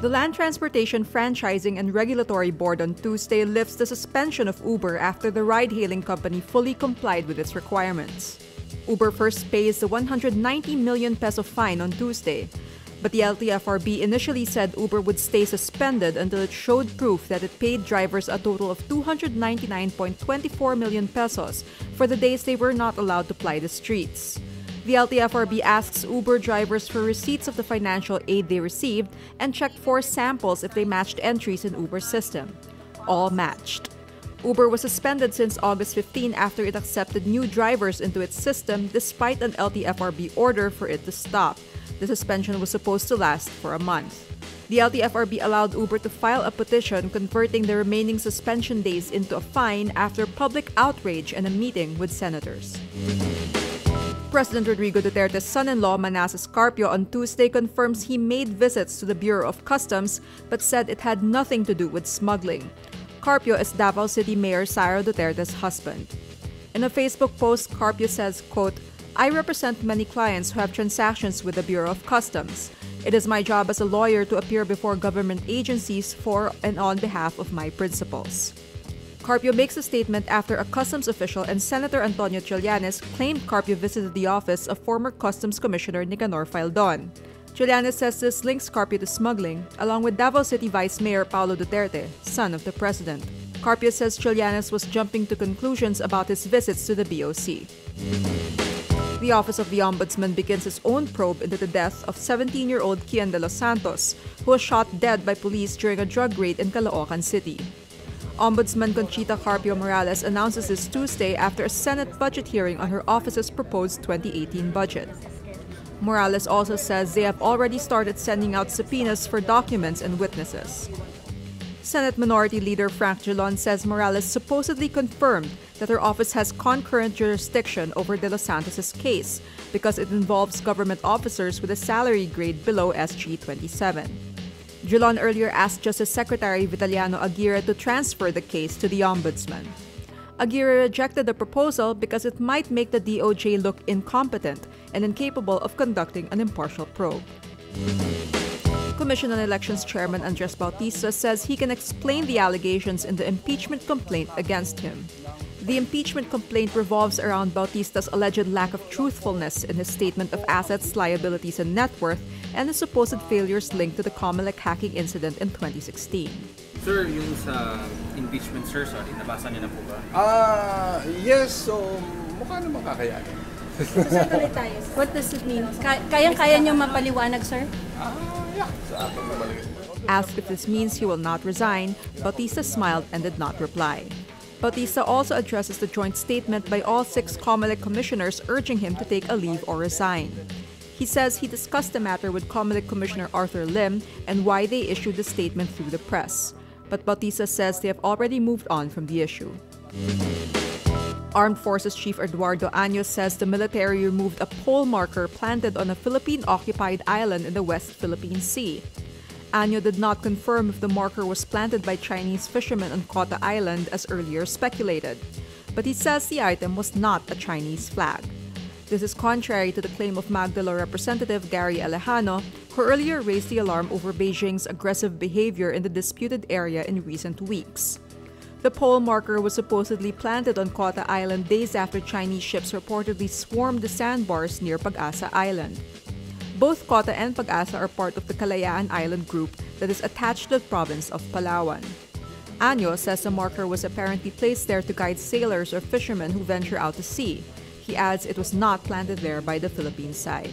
The Land Transportation Franchising and Regulatory Board on Tuesday lifts the suspension of Uber after the ride-hailing company fully complied with its requirements. Uber first pays the 190 million peso fine on Tuesday, but the LTFRB initially said Uber would stay suspended until it showed proof that it paid drivers a total of 299.24 million pesos for the days they were not allowed to ply the streets. The LTFRB asks Uber drivers for receipts of the financial aid they received and checked for samples if they matched entries in Uber's system. All matched. Uber was suspended since August 15 after it accepted new drivers into its system despite an LTFRB order for it to stop. The suspension was supposed to last for a month. The LTFRB allowed Uber to file a petition converting the remaining suspension days into a fine after public outrage and a meeting with senators. President Rodrigo Duterte's son-in-law Manassas Carpio on Tuesday confirms he made visits to the Bureau of Customs but said it had nothing to do with smuggling. Carpio is Davao City Mayor Sara Duterte's husband. In a Facebook post, Carpio says, quote, "I represent many clients who have transactions with the Bureau of Customs. It is my job as a lawyer to appear before government agencies for and on behalf of my principals." Carpio makes a statement after a customs official and Senator Antonio Trillanes claimed Carpio visited the office of former Customs Commissioner Nicanor Faldon. Trillanes says this links Carpio to smuggling, along with Davao City Vice Mayor Paulo Duterte, son of the president. Carpio says Trillanes was jumping to conclusions about his visits to the BOC. The Office of the Ombudsman begins its own probe into the death of 17-year-old Kian de los Santos, who was shot dead by police during a drug raid in Caloocan City. Ombudsman Conchita Carpio Morales announces this Tuesday after a Senate budget hearing on her office's proposed 2018 budget. Morales also says they have already started sending out subpoenas for documents and witnesses. Senate Minority Leader Frank Gelon says Morales supposedly confirmed that her office has concurrent jurisdiction over De Los Santos' case because it involves government officers with a salary grade below SG 27. Gelon earlier asked Justice Secretary Vitaliano Aguirre to transfer the case to the Ombudsman. Aguirre rejected the proposal because it might make the DOJ look incompetent and incapable of conducting an impartial probe. Commission on Elections Chairman Andres Bautista says he can explain the allegations in the impeachment complaint against him. The impeachment complaint revolves around Bautista's alleged lack of truthfulness in his statement of assets, liabilities, and net worth, and the supposed failures linked to the Comelec hacking incident in 2016. Sir, yung sa impeachment, sir, sorry, nabasa niyo na po ba? Yes, so mukha naman kakayanin. What does it mean? Kayang-kaya niyo mapaliwanag, sir? Yeah. Sa akin naman. Asked if this means he will not resign, Bautista smiled and did not reply. Bautista also addresses the joint statement by all 6 Comelec commissioners urging him to take a leave or resign. He says he discussed the matter with Comelec Commissioner Arthur Lim and why they issued the statement through the press. But Bautista says they have already moved on from the issue. Armed Forces Chief Eduardo Año says the military removed a pole marker planted on a Philippine-occupied island in the West Philippine Sea. Año did not confirm if the marker was planted by Chinese fishermen on Cota Island as earlier speculated, but he says the item was not a Chinese flag. This is contrary to the claim of Magdalo Representative Gary Alejano, who earlier raised the alarm over Beijing's aggressive behavior in the disputed area in recent weeks. The pole marker was supposedly planted on Cota Island days after Chinese ships reportedly swarmed the sandbars near Pag-asa Island. Both Cota and Pag-asa are part of the Kalayaan Island group that is attached to the province of Palawan. Año says the marker was apparently placed there to guide sailors or fishermen who venture out to sea. He adds it was not planted there by the Philippine side.